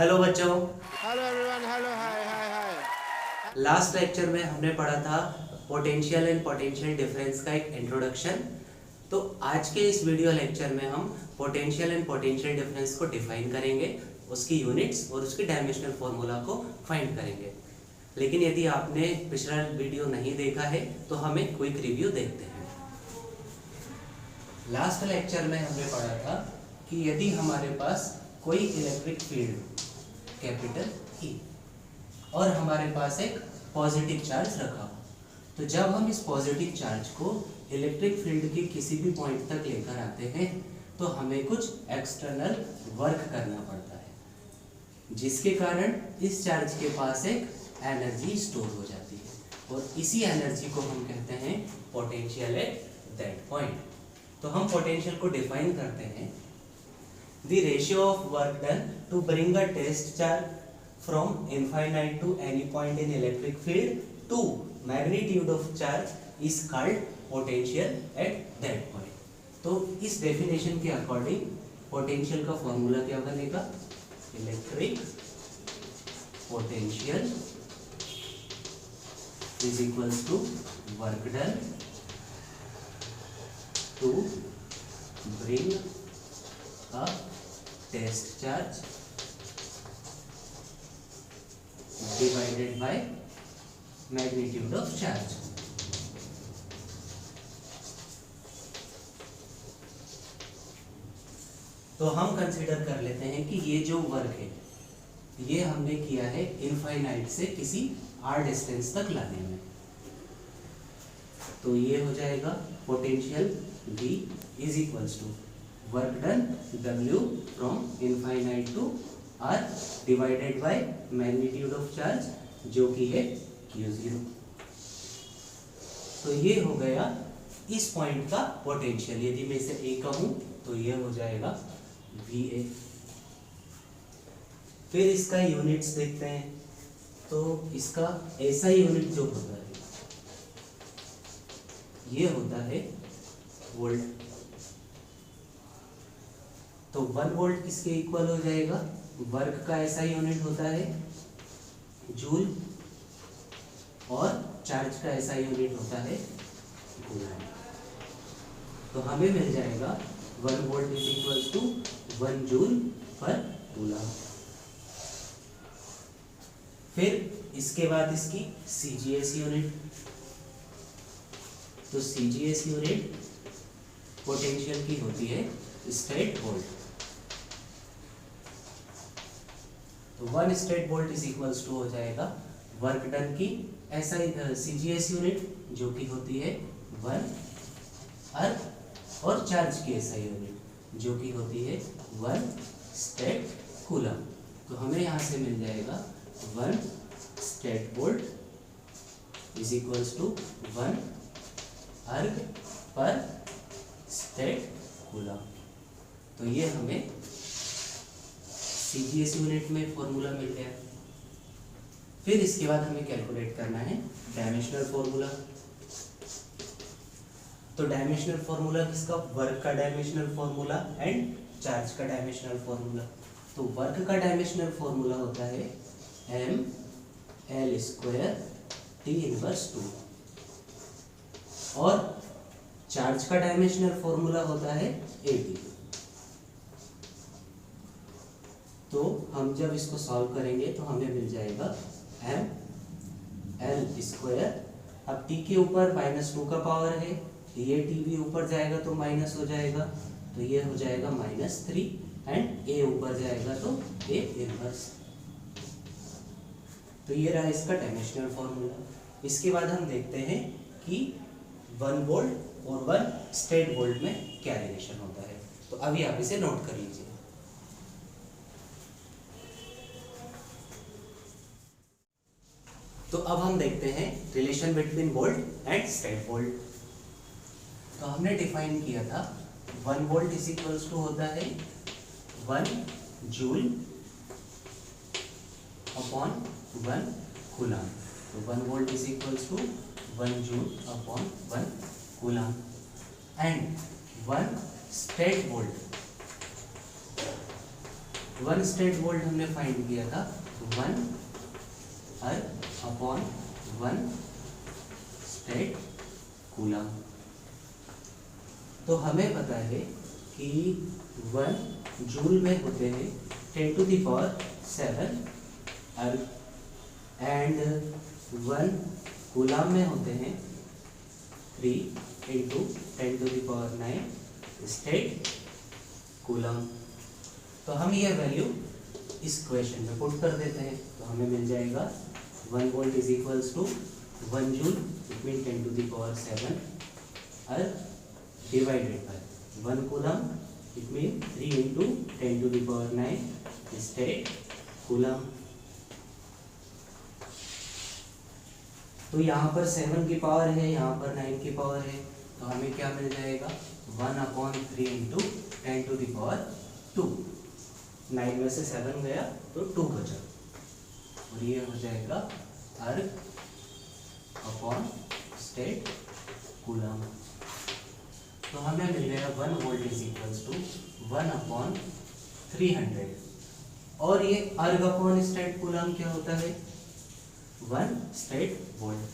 Hello बच्चों। Hello everyone, hello, हाय हाय हाय। Last lecture में हमने पढ़ा था पोटेंशियल एंड पोटेंशियल डिफरेंस का एक इंट्रोडक्शन। तो आज के इस वीडियो लेक्चर में हम पोटेंशियल एंड पोटेंशियल डिफरेंस को डिफाइन करेंगे, उसकी यूनिट्स और उसकी डायमेंशनल फॉर्मूला को फाइंड करेंगे। लेकिन यदि आपने पिछला वीडियो नहीं देखा है तो हम एक क्विक रिव्यू देखते हैं। लास्ट लेक्चर में हमने पढ़ा था कि यदि हमारे पास कोई इलेक्ट्रिक फील्ड कैपिटल E और हमारे पास एक पॉजिटिव चार्ज रखा हो, तो जब हम इस पॉजिटिव चार्ज को इलेक्ट्रिक फील्ड के किसी भी पॉइंट तक लेकर आते हैं तो हमें कुछ एक्सटर्नल वर्क करना पड़ता है, जिसके कारण इस चार्ज के पास एक एनर्जी स्टोर हो जाती है और इसी एनर्जी को हम कहते हैं पोटेंशियल एट दैट पॉइंट। तो हम पोटेंशियल को डिफाइन करते हैं the ratio of work done to bring a test charge from infinite to any point in electric field to magnitude of charge is called potential at that point। तो इस definition के according potential का formula क्या बनेगा? Electric potential is equals to work done to bring a test charge divided by magnitude of charge। तो हम consider कर लेते हैं कि ये जो वर्क है ये हमने किया है इनफाइनाइट से किसी r डिस्टेंस तक लाने में। तो ये हो जाएगा potential V is equals to work done W from infinite to R divided by magnitude of charge जो कि है Q0। तो ये हो गया इस पॉइंट का पोटेंशियल। यदि मैं इसे A कहूं तो ये हो जाएगा VA। फिर इसका यूनिट्स देखते हैं। तो इसका ऐसा यूनिट जो होता है ये होता है वोल्ट। तो 1 वोल्ट किसके इक्वल हो जाएगा? वर्क का ऐसा यूनिट होता है जूल और चार्ज का ऐसा यूनिट होता है कूलम। तो हमें मिल जाएगा 1 volt is equals to 1 joule per coulomb. फिर इसके बाद इसकी CGS यूनिट। तो CGS यूनिट पोटेंशियल की होती है स्टेट वोल्ट। तो 1 stat volt is equals to हो जाएगा वर्क डन की ऐसा CGS यूनिट जो कि होती है 1 अर्थ और चार्ज की ऐसा यूनिट जो कि होती है 1 स्टेट कूलम। तो हमें यहाँ से मिल जाएगा 1 stat volt is equals to 1 erg per stat coulomb. तो ये हमें CGS यूनिट में फॉर्मूला मिल गया। फिर इसके बाद हमें कैलकुलेट करना है डायमेंशनल फॉर्मूला। तो डायमेंशनल फॉर्मूला किसका? वर्क का डायमेंशनल फॉर्मूला एंड चार्ज का डायमेंशनल फॉर्मूला। तो वर्क का डायमेंशनल फॉर्मूला होता है mL² T इनवर्स 2 और चार्ज का डायमेंशनल फॉर्मूला होता है AT। तो हम जब इसको सॉल्व करेंगे तो हमें मिल जाएगा mL²। अब t के ऊपर -2 का पावर है, ये t भी ऊपर जाएगा तो माइनस हो जाएगा, तो ये हो जाएगा -3 एंड a ऊपर जाएगा तो a इनवर्स। तो ये रहा इसका डायमेंशनल फॉर्मूला। इसके बाद हम देखते हैं कि 1 वोल्ट और 1 स्टेट वोल्ट में क्या रिलेशन होता है। तो अभी आप इसे नोट कर लीजिए। तो अब हम देखते हैं relation between volt and state volt. तो हमने डिफाइन किया था 1 वोल्ट इज इक्वल्स टू होता है 1 जूल अपॉन 1 कूलम। तो 1 volt is equals to 1 joule upon 1 coulomb and 1 stat volt 1 stat volt हमने फाइंड किया था 1 अर्ग अपॉन 1 स्टेट कूलम। तो हमें पता है कि 1 जूल में होते हैं 10⁻7 अर्ग एंड 1 कूलम में होते हैं 3 × 10⁹ स्टेट कूलम। तो हम ये वैल्यू इस क्वेश्चन में पुट कर देते हैं, तो हमें मिल जाएगा 1 volt is equals to 1 joule, it mean 10⁻7 erg divided by 1 coulomb, it mean 3 × 10⁹ stat coulomb. तो यहाँ पर 7 की पावर है, यहाँ पर 9 की पावर है, तो हमें क्या मिल जाएगा 1/3 × 10⁻²। 9 में से 7 गया तो 2 बचा, और ये हो जाएगा अर्ग अपॉन स्टेट कूलम। तो हमें मिल गया 1 वोल्ट इज इक्वल्स टू 1/300। और ये अर्ग अपॉन स्टेट कूलम क्या होता है 1 स्टेट वोल्ट,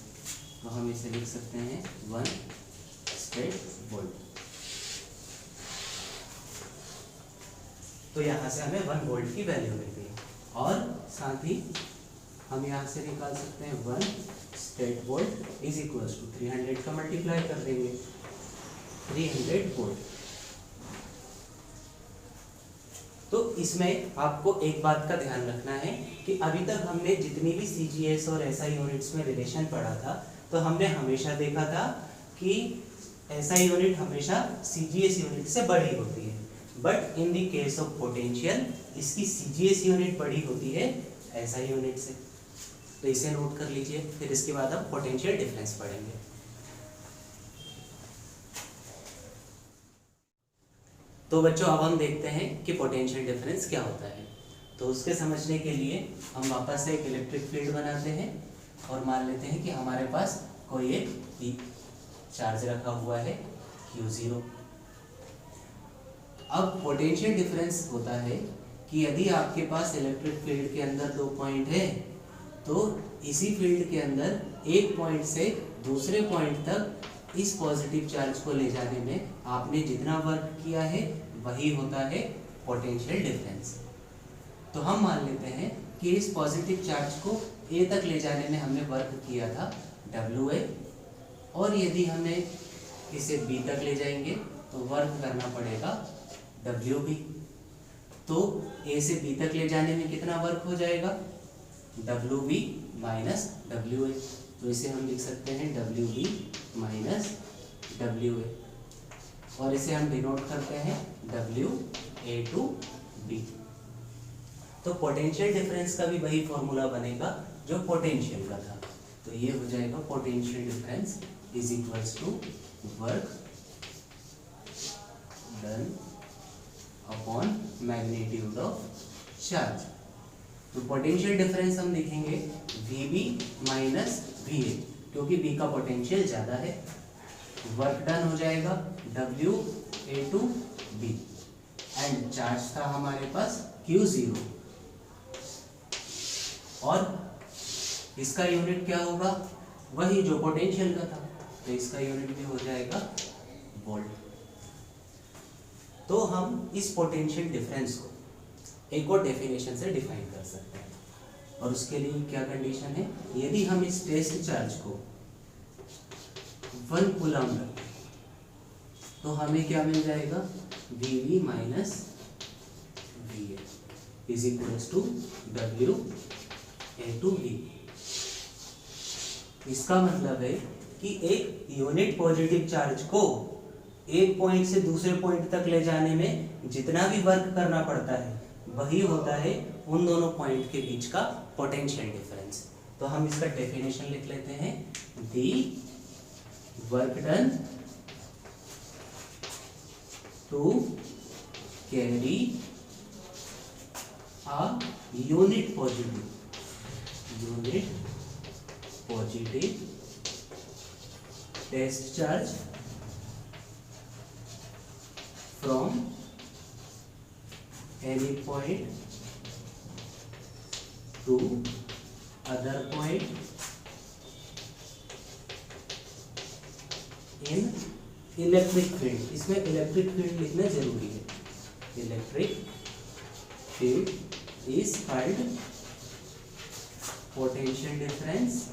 तो हम इसे लिख सकते हैं 1 स्टेट वोल्ट। तो यहाँ से हमें 1 वोल्ट की वैल्यू मिल गई, और साथ ही हम यहाँ से निकाल सकते हैं 1 stat volt is equals to 300 का मल्टीप्लाई कर देंगे 300 वोल्ट। तो इसमें आपको एक बात का ध्यान रखना है कि अभी तक हमने जितनी भी CGS और SI यूनिट्स में रिलेशन पढ़ा था, तो हमने हमेशा देखा था कि SI यूनिट हमेशा CGS यूनिट से बड़ी होती है, but in the case of potential इसकी CGS यूनिट बड़ी होती है SI यूनिट से। तो इसे नोट कर लीजिए, फिर इसके बाद हम पोटेंशियल डिफरेंस पढ़ेंगे। तो बच्चों अब हम देखते हैं कि पोटेंशियल डिफरेंस क्या होता है। तो उसके समझने के लिए हम वापस से एक इलेक्ट्रिक फील्ड बनाते हैं और मान लेते हैं कि हमारे पास कोई एक चार्ज रखा हुआ है Q0। अब पोटेंशियल डिफरेंस होता है कि यदि आपके पास इलेक्ट्रिक फील्ड के अंदर 2 पॉइंट है, तो इसी फील्ड के अंदर एक पॉइंट से दूसरे पॉइंट तक इस पॉजिटिव चार्ज को ले जाने में आपने जितना वर्क किया है वही होता है पोटेंशियल डिफरेंस। तो हम मान लेते हैं कि इस पॉजिटिव चार्ज को A तक ले जाने में हमने वर्क किया था WA, और यदि हमें इसे B तक ले जाएंगे तो वर्क करना पड़ेगा WB। तो A से B तक ले जाने में कितना वर्क हो जाएगा WB माइनस WA। तो इसे हम लिख सकते हैं WB माइनस WA, और इसे हम डिनोट करते हैं WA to B। तो पोटेंशियल डिफरेंस का भी वही फॉर्मूला बनेगा जो पोटेंशियल का था। तो ये हो जाएगा potential difference is equals to work done upon magnitude of charge. तो पोटेंशियल डिफरेंस हम लिखेंगे VB माइनस VA, क्योंकि B का पोटेंशियल ज़्यादा है। वर्क डन हो जाएगा WA to B, and charge था हमारे पास Q0, और इसका यूनिट क्या होगा वही जो पोटेंशियल का था, तो इसका यूनिट भी हो जाएगा वोल्ट। तो हम इस पोटेंशियल डिफरेंस को एक और डेफिनेशन से डिफाइन कर सकते हैं, और उसके लिए क्या कंडीशन है, यदि हम इस टेस्ट चार्ज को 1 कूलम रखें तो हमें क्या मिल जाएगा VB minus VA is equals to WA to B। इसका मतलब है कि एक यूनिट पॉजिटिव चार्ज को एक पॉइंट से दूसरे पॉइंट तक ले जाने में जितना भी वर्क करना पड़ता है वही होता है उन दोनों पॉइंट के बीच का पोटेंशियल डिफरेंस। तो हम इसका डेफिनेशन लिख लेते हैं, the work done to carry a unit positive test charge from any point to other point in electric field. इसमें इलेक्ट्रिक फील्ड लिखना जरूरी है। Electric field is called potential difference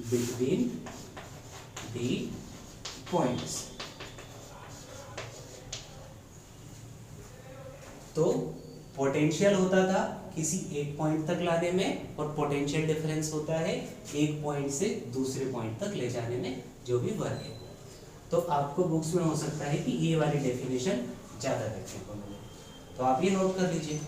between the points. तो potential होता था किसी एक point तक लाने में, और पोटेंशियल डिफरेंस होता है एक पॉइंट से दूसरे पॉइंट तक ले जाने में जो भी वर्क है। तो आपको बुक्स में हो सकता है कि ये वाली डेफिनेशन ज्यादा देखने को मिले, तो आप ये नोट कर लीजिए।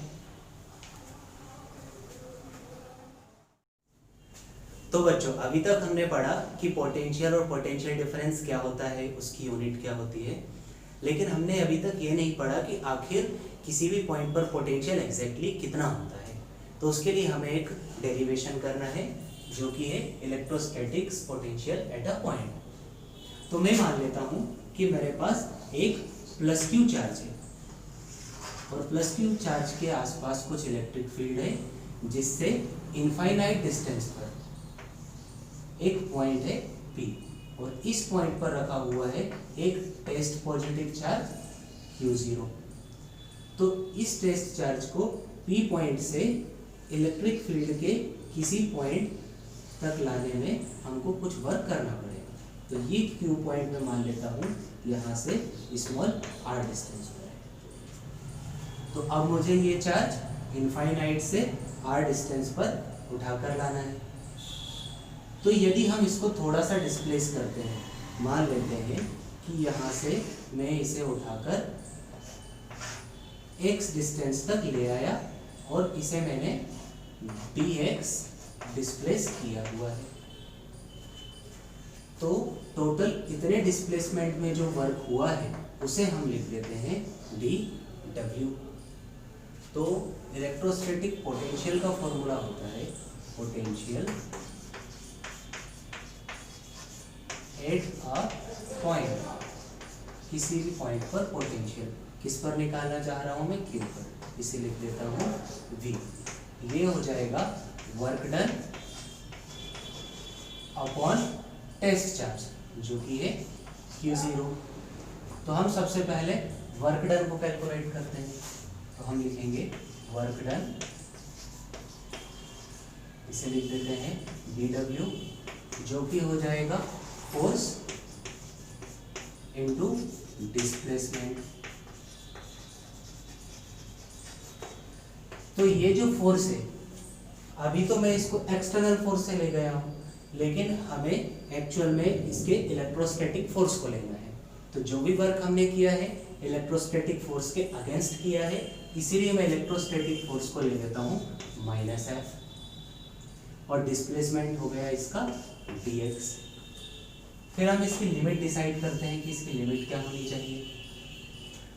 तो बच्चों अभी तक हमने पढ़ा कि पोटेंशियल और पोटेंशियल डिफरेंस क्या होता है, उसकी यूनिट क्या होती है, लेकिन हमने अभी तक ये नहीं पढ़ा कि आखिर किसी भी पॉइंट पर पोटेंशियल एग्जैक्टली कितना होता है। तो उसके लिए हमें एक डेरिवेशन करना है जो कि है electrostatics potential at a point. तो मैं मान लेता हूं कि मेरे पास एक प्लस क्यू चार्ज है और प्लस क्यू चार्ज के आसपास कुछ इलेक्ट्रिक फील्ड है जिससे इनफाइनाइट डिस्टेंस पर एक पॉइंट है P, और इस पॉइंट पर रखा हुआ है एक टेस्ट पॉजिटिव चार्ज Q0। तो इस टेस्ट चार्ज को P पॉइंट से इलेक्ट्रिक फील्ड के किसी पॉइंट तक लाने में हमको कुछ वर्क करना पड़ेगा। तो ये Q पॉइंट में मान लेता हूँ यहाँ से स्मॉल r डिस्टेंस पर है। तो अब मुझे ये चार्ज इनफाइनाइट से r डिस्टेंस पर उठाकर लाना है। तो यदि हम इसको थोड़ा सा डिस्प्लेस करते हैं, मान लेते हैं कि यहाँ से मैं इसे उठाकर x डिस्टेंस तक ले आया और इसे मैंने dx डिस्प्लेस किया हुआ है। तो टोटल इतने डिस्प्लेसमेंट में जो वर्क हुआ है उसे हम लिख देते हैं dw। तो इलेक्ट्रोस्टैटिक पोटेंशियल का फॉर्मूला होता है पोटेंशियल एट अ पॉइंट, किसी भी पॉइंट पर पोटेंशियल किस पर निकालना चाह रहा हूं मैं, Q पर, इसे लिख देता हूं V। ये हो जाएगा work done upon test charge जो कि है Q0। तो हम सबसे पहले वर्क डन को कैलकुलेट करते हैं। तो हम लिखेंगे वर्क डन, इसे लिख देते हैं dw, जो कि हो जाएगा फोर्स इनटू डिस्प्लेसमेंट। तो ये जो फोर्स है, अभी तो मैं इसको एक्सटर्नल फोर्स से ले गया हूं, लेकिन हमें एक्चुअल में इसके इलेक्ट्रोस्टैटिक फोर्स को लेना है। तो जो भी वर्क हमने किया है इलेक्ट्रोस्टैटिक फोर्स के अगेंस्ट किया है, इसीलिए मैं इलेक्ट्रोस्टैटिक फोर्स को ले लेता हूं -F, और डिस्प्लेसमेंट हो गया इसका dx। फिर हम इसकी लिमिट डिसाइड करते हैं कि इसकी लिमिट क्या होनी चाहिए।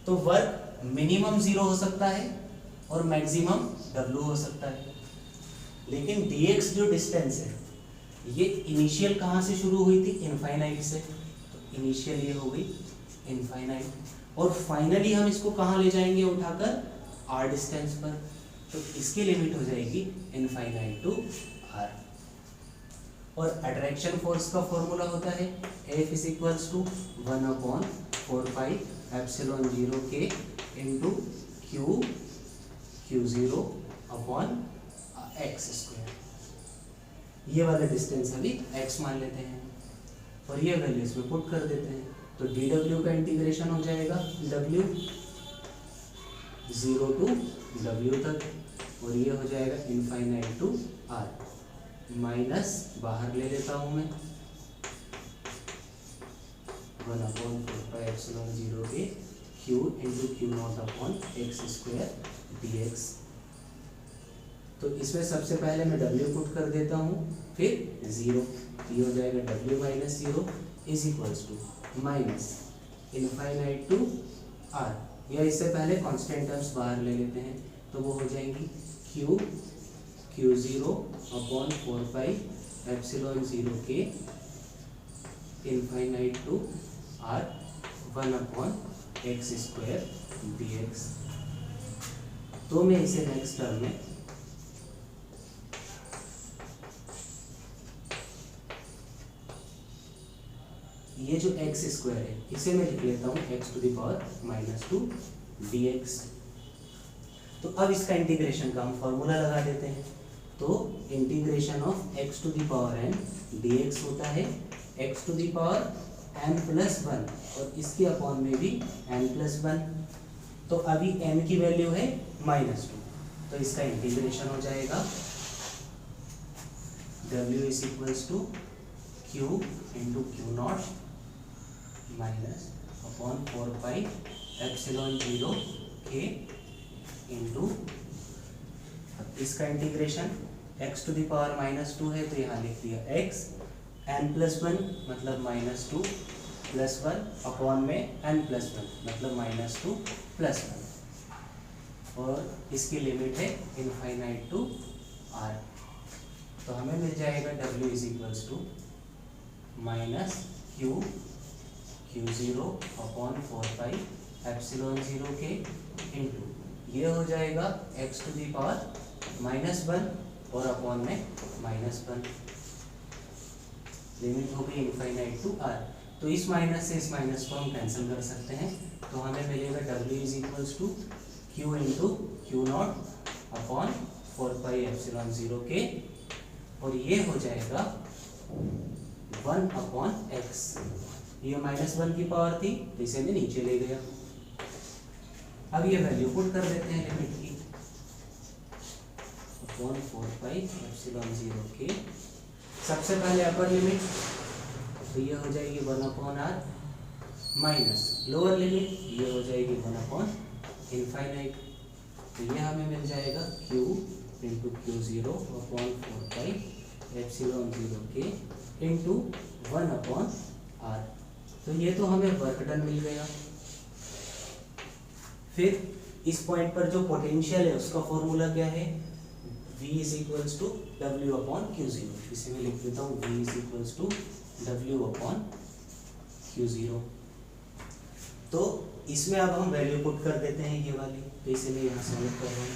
तो वर्क मिनिमम 0 हो सकता है और मैक्सिमम W हो सकता है, लेकिन dx जो डिस्टेंस है ये इनिशियल कहाँ से शुरू हुई थी, इनफाइनाइट से। तो इनिशियल ये हो गई इनफाइनाइट, और फाइनली हम इसको कहाँ ले जाएंगे उठाकर, r डिस्टेंस पर। तो इसकी लिमिट हो जाएगी इनफाइनाइट टू r। और अट्रैक्शन फोर्स का फॉर्मूला होता है F = 1/4πε0k इंटू Q0/x²। ये वाला डिस्टेंस अभी x मान लेते हैं और ये वैल्यू इसमें पुट कर देते हैं। तो dw का इंटीग्रेशन हो जाएगा w 0 to w तक, और ये हो जाएगा इनफाइनाइट टू r, माइनस बाहर ले लेता हूं मैं 1/4πε0 q इंटू Q0/x² dx। तो इसमें सबसे पहले मैं w पुट कर देता हूं, फिर 0, ये हो जाएगा w - 0 = minus infinite to r, या इससे पहले कांस्टेंट टर्म्स बाहर ले लेते हैं। तो वो हो जाएंगी Q0/4πε0k infinite to r 1/x² dx। तो मैं इसे नेक्स्ट टर्म में ये जो एक्स स्क्वायर है इसे मैं लिख लेता हूँ x to the power -2 dx। तो अब इसका इंटीग्रेशन का हम फॉर्मूला लगा देते हैं। तो integration of x to the power n dx होता है x to the power n+1 और इसके अपॉन में भी n+1। तो अभी n की वैल्यू है -2, तो इसका इंटीग्रेशन हो जाएगा w is equals to q into q naught minus upon 4πε0 k into इसका integration x to the power -2 है तो यहाँ लिख दिया x n+1 मतलब -2 + 1 अपॉन में n+1 मतलब -2 + 1 और इसकी लिमिट है इनफाइनाइट टू r। तो हमें मिल जाएगा w is equals to -q0 upon 4πε0 k into ये हो जाएगा x टू दी पावर -1 और अपॉन में -1 लिमिट हो गई इनफाइनाइट टू r। तो इस माइनस से इस माइनस को हम कैंसिल कर सकते हैं। तो हमें मिलेगा w is equals to q into q naught upon 4πε0 k और ये हो जाएगा 1/x। ये -1 की पावर थी तो इसे मैं नीचे ले गया। अब ये वैल्यू पुट कर देते हैं लिमिट की अपॉन 4πε0 के। सबसे पहले अपर लिमिट तो ये हो जाएगी 1/r माइनस लोअर लिमिट ये हो जाएगी 1/∞। तो ये हमें मिल जाएगा q into q0 upon 4πε0 k into 1/r। तो ये तो हमें वर्क डन मिल गया। फिर इस पॉइंट पर जो पोटेंशियल है उसका फॉर्मूला क्या है v is equals to w upon q0। इसे मैं लिख देता हूँ v is equals to w upon q0। तो इसमें अब हम वैल्यू पुट कर देते हैं ये वाली। तो इसे मैं यहाँ से लिख कर रहा हूँ।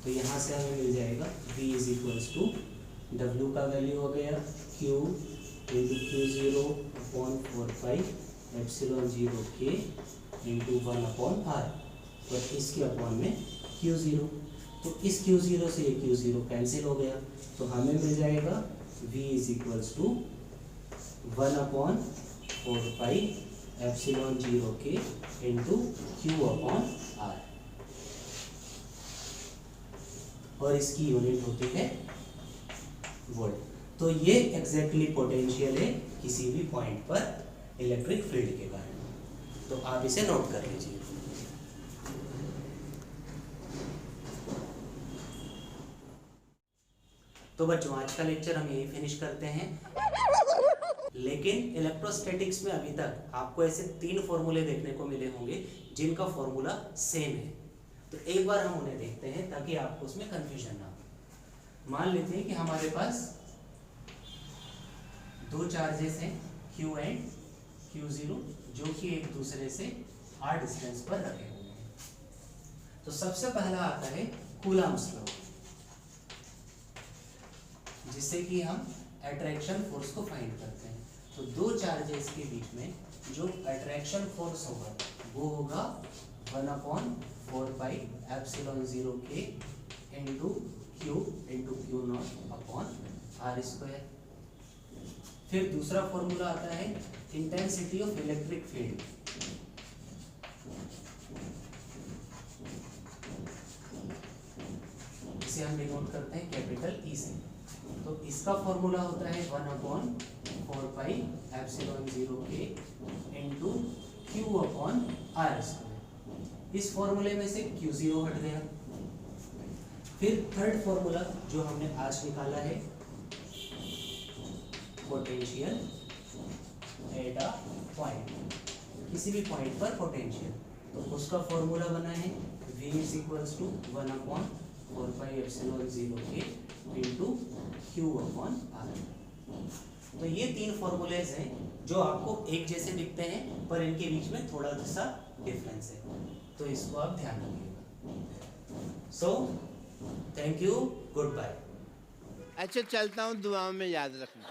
तो यहाँ से हमें मिल जाएगा v is equals to w का वैल्यू हो गया q into q0 upon 4πε0 k into 1/r और इसके अपॉन में q0। तो इस q0 से ये q0 कैंसिल हो गया। तो हमें मिल जाएगा v इज इक्वल्स टू 1/4πε0 के इंटू q/r और इसकी यूनिट होती है वोल्ट। तो ये एग्जैक्टली पोटेंशियल है किसी भी पॉइंट पर इलेक्ट्रिक फील्ड के कारण। तो आप इसे नोट कर लीजिए। तो बच्चों आज का लेक्चर हम यही फिनिश करते हैं। लेकिन इलेक्ट्रोस्टैटिक्स में अभी तक आपको ऐसे 3 फॉर्मूले देखने को मिले होंगे जिनका फॉर्मूला सेम है। तो एक बार हम उन्हें देखते हैं ताकि आपको उसमें कंफ्यूजन ना हो। मान लेते हैं कि हमारे पास 2 चार्जेस हैं Q एंड Q0 जो कि एक दूसरे से r डिस्टेंस पर रखे हुए हैं। तो सबसे पहला आता है कूलम्ब्स लॉ, जिससे कि हम अट्रैक्शन फोर्स को फाइंड करते हैं। तो 2 चार्जेस के बीच में जो अट्रैक्शन फोर्स होगा वो होगा 1/4πε0 के into q naught upon r square. फिर दूसरा फॉर्मूला आता है इंटेंसिटी ऑफ इलेक्ट्रिक फील्ड। इसे हम डिनोट करते हैं कैपिटल E से। तो इसका फॉर्मूला होता है 1/4πε0 के इंटू q/r स्क्वायर। इस फॉर्मूले में से q0 हट गया। फिर थर्ड फॉर्मूला जो हमने आज निकाला है पोटेंशियल एट अ पॉइंट, किसी भी पॉइंट पर पोटेंशियल। तो उसका फॉर्मूला बना है v इज इक्वल्स टू 1/4πε0 के इंटू q/r। तो ये 3 फॉर्मूलेज हैं जो आपको एक जैसे दिखते हैं पर इनके बीच में थोड़ा सा डिफरेंस है। तो इसको आप ध्यान रखिएगा। So thank you, good bye. अच्छा चलता हूँ, दुआओं में याद रखना।